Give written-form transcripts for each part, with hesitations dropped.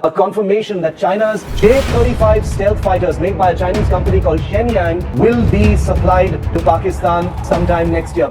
a confirmation that China's J-35 stealth fighters made by a Chinese company called Shenyang will be supplied to Pakistan sometime next year.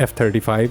F-35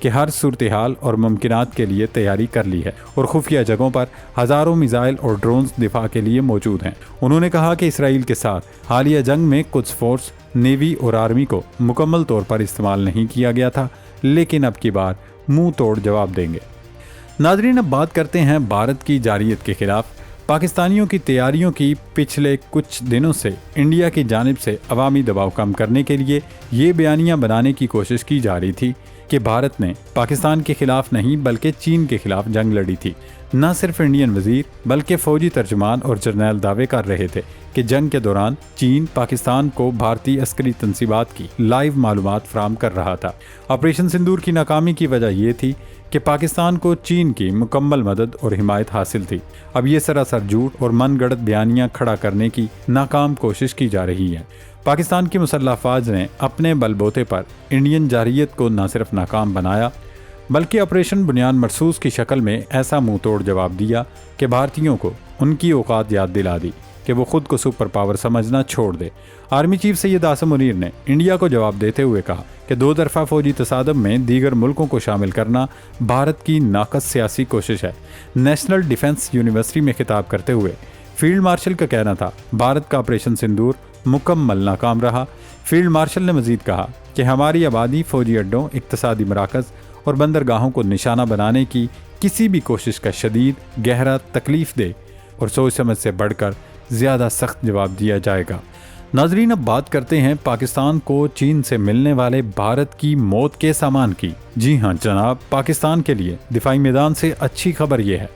کہ ہر صورتحال اور ممکنات کے لیے تیاری کر لی ہے اور خفیہ جگہوں پر ہزاروں میزائل اور ڈرونز دفاع کے لیے موجود ہیں۔ انہوں نے کہا کہ اسرائیل کے ساتھ حالیہ جنگ میں قدس فورس، نیوی اور آرمی کو مکمل طور پر استعمال نہیں کیا گیا تھا، لیکن اب کی بار منہ توڑ جواب دیں گے۔ ناظرین، اب بات کرتے ہیں بھارت کی جارحیت کے خلاف پاکستانیوں کی تیاریوں کی۔ پچھلے کچھ دنوں سے انڈیا کی جانب سے عوامی دباؤ کم کرنے کے لیے یہ بیانیہ بنانے کی کوشش کی جا رہی تھی کہ بھارت نے پاکستان کے خلاف نہیں بلکہ چین کے خلاف جنگ لڑی تھی۔ نہ صرف انڈین وزیر بلکہ فوجی ترجمان اور جرنیل دعوے کر رہے تھے کہ جنگ کے دوران چین پاکستان کو بھارتی عسکری تنصیبات کی لائیو معلومات فراہم کر رہا تھا۔ آپریشن سندور کی ناکامی کی وجہ یہ تھی کہ پاکستان کو چین کی مکمل مدد اور حمایت حاصل تھی۔ اب یہ سراسر جھوٹ اور من گڑت بیانیہ کھڑا کرنے کی ناکام کوشش کی جا رہی ہے۔ پاکستان کی مسلح افواج نے اپنے بل بوتے پر انڈین جارحیت کو نہ صرف ناکام بنایا بلکہ آپریشن بنیان مرصوص کی شکل میں ایسا منہ توڑ جواب دیا کہ بھارتیوں کو ان کی اوقات یاد دلا دی کہ وہ خود کو سپر پاور سمجھنا چھوڑ دے۔ آرمی چیف سید عاصم منیر نے انڈیا کو جواب دیتے ہوئے کہا کہ دو طرفہ فوجی تصادم میں دیگر ملکوں کو شامل کرنا بھارت کی ناقص سیاسی کوشش ہے۔ نیشنل ڈیفنس یونیورسٹی میں خطاب کرتے ہوئے فیلڈ مارشل کا کہنا تھا بھارت کا آپریشن سندور مکمل ناکام رہا۔ فیلڈ مارشل نے مزید کہا کہ ہماری آبادی، فوجی اڈوں، اقتصادی مراکز اور بندرگاہوں کو نشانہ بنانے کی کسی بھی کوشش کا شدید، گہرا، تکلیف دہ اور سوچ سمجھ سے بڑھ کر زیادہ سخت جواب دیا جائے گا۔ ناظرین، اب بات کرتے ہیں پاکستان کو چین سے ملنے والے بھارت کی موت کے سامان کی۔ جی ہاں جناب، پاکستان کے لیے دفاعی میدان سے اچھی خبر یہ ہے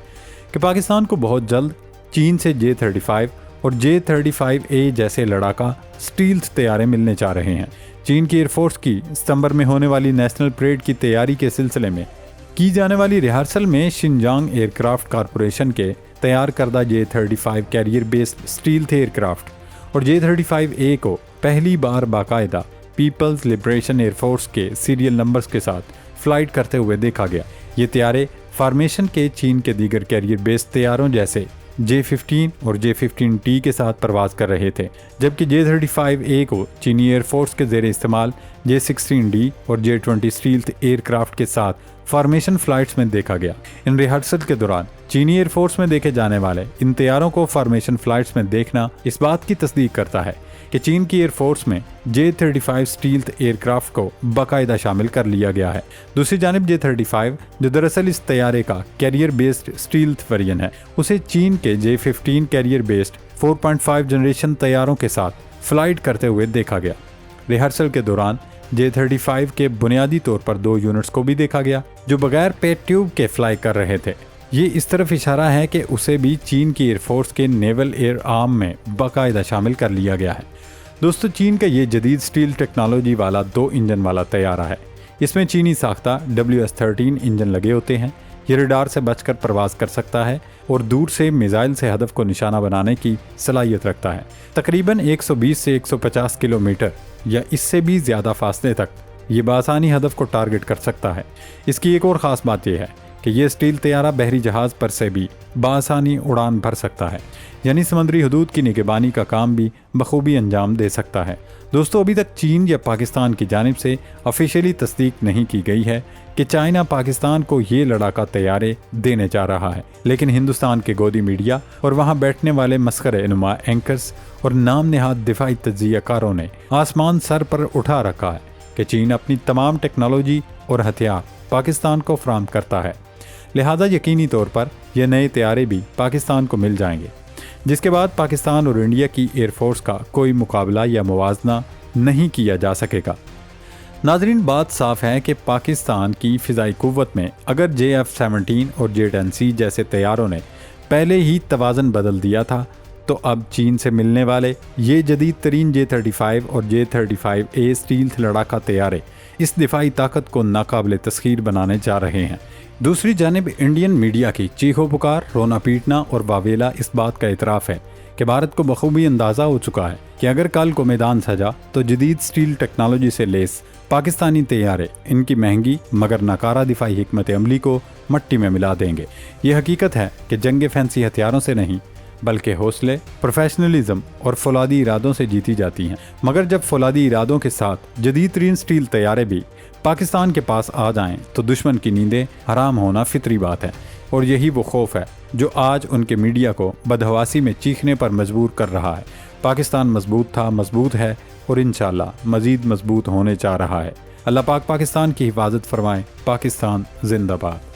کہ پاکستان کو بہت جلد چین سے J-35 اور J-35A جیسے لڑاکا اسٹیلتھ طیارے ملنے جا رہے ہیں۔ چین کی ایئر فورس کی ستمبر میں ہونے والی نیشنل پریڈ کی تیاری کے سلسلے میں کی جانے والی ریہرسل میں شنجانگ ایئر کرافٹ کارپوریشن کے تیار کردہ J-35 کیریئر بیسڈ اسٹیلتھ ایئر کرافٹ اور J-35A کو پہلی بار باقاعدہ پیپلز لبریشن ایئر فورس کے سیریل نمبرز کے ساتھ فلائٹ کرتے ہوئے دیکھا گیا۔ یہ طیارے فارمیشن کے چین کے دیگر کیریئر بیسڈ طیاروں جیسے J-15 اور J-15T کے ساتھ پرواز کر رہے تھے، جبکہ J-35A کو چینی ایئر فورس کے زیر استعمال J-16D اور J-20 اسٹیلتھ ایئر کرافٹ کے ساتھ فارمیشن فلائٹس میں دیکھا گیا۔ ان ریہرسل کے دوران چینی ایئر فورس میں دیکھے جانے والے ان طیاروں کو فارمیشن فلائٹس میں دیکھنا اس بات کی تصدیق کرتا ہے کہ چین کی ایئر فورس میں J-35 اسٹیلتھ ایئر کرافٹ کو باقاعدہ شامل کر لیا گیا ہے۔ دوسری جانب J-35 جو دراصل اس طیارے کا کیریئر بیسڈ اسٹیلتھ ویرین ہے، اسے چین کے J-15 کیریئر بیسڈ 4.5 جنریشن طیاروں کے ساتھ فلائٹ کرتے ہوئے دیکھا گیا۔ ریہرسل کے دوران J-35 کے بنیادی طور پر 2 یونٹس کو بھی دیکھا گیا جو بغیر پیٹ ٹیوب کے فلائی کر رہے تھے۔ یہ اس طرف اشارہ ہے کہ اسے بھی چین کی ایئر فورس کے نیول ایئر آرم میں باقاعدہ شامل کر لیا گیا ہے۔ دوستو، چین کا یہ جدید سٹیل ٹیکنالوجی والا 2 انجن والا طیارہ ہے۔ اس میں چینی ساختہ WS-13 انجن لگے ہوتے ہیں۔ یہ ریڈار سے بچ کر پرواز کر سکتا ہے اور دور سے میزائل سے ہدف کو نشانہ بنانے کی صلاحیت رکھتا ہے۔ تقریباً 120 سے 150 کلومیٹر یا اس سے بھی زیادہ فاصلے تک یہ بآسانی ہدف کو ٹارگٹ کر سکتا ہے۔ اس کی ایک اور خاص بات یہ ہے کہ یہ اسٹیل طیارہ بحری جہاز پر سے بھی بآسانی اڑان بھر سکتا ہے، یعنی سمندری حدود کی نگہبانی کا کام بھی بخوبی انجام دے سکتا ہے۔ دوستو، ابھی تک چین یا پاکستان کی جانب سے آفیشیلی تصدیق نہیں کی گئی ہے کہ چائنا پاکستان کو یہ لڑاکا طیارے دینے جا رہا ہے، لیکن ہندوستان کے گودی میڈیا اور وہاں بیٹھنے والے مسخرہ نما اینکرز اور نام نہاد دفاعی تجزیہ کاروں نے آسمان سر پر اٹھا رکھا ہے کہ چین اپنی تمام ٹیکنالوجی اور ہتھیار پاکستان کو فراہم کرتا ہے، لہذا یقینی طور پر یہ نئے طیارے بھی پاکستان کو مل جائیں گے، جس کے بعد پاکستان اور انڈیا کی ایئر فورس کا کوئی مقابلہ یا موازنہ نہیں کیا جا سکے گا۔ ناظرین، بات صاف ہے کہ پاکستان کی فضائی قوت میں اگر JF-17 اور J-10C جیسے طیاروں نے پہلے ہی توازن بدل دیا تھا، تو اب چین سے ملنے والے یہ جدید ترین J-35 اور J-35A اسٹیلتھ لڑاکا طیارے اس دفاعی طاقت کو ناقابل تسخیر بنانے جا رہے ہیں۔ دوسری جانب انڈین میڈیا کی چیخو پکار، رونا پیٹنا اور واویلا اس بات کا اعتراف ہے کہ بھارت کو بخوبی اندازہ ہو چکا ہے کہ اگر کل کو میدان سجا تو جدید سٹیل ٹیکنالوجی سے لیس پاکستانی طیارے ان کی مہنگی مگر ناکارہ دفاعی حکمت عملی کو مٹی میں ملا دیں گے۔ یہ حقیقت ہے کہ جنگ فینسی ہتھیاروں سے نہیں بلکہ حوصلے، پروفیشنلزم اور فولادی ارادوں سے جیتی جاتی ہیں۔ مگر جب فولادی ارادوں کے ساتھ جدید ترین سٹیل طیارے بھی پاکستان کے پاس آ جائیں تو دشمن کی نیندیں حرام ہونا فطری بات ہے، اور یہی وہ خوف ہے جو آج ان کے میڈیا کو بدحواسی میں چیخنے پر مجبور کر رہا ہے۔ پاکستان مضبوط تھا، مضبوط ہے اور انشاءاللہ مزید مضبوط ہونے جا رہا ہے۔ اللہ پاک پاکستان کی حفاظت فرمائے۔ پاکستان زندہ باد۔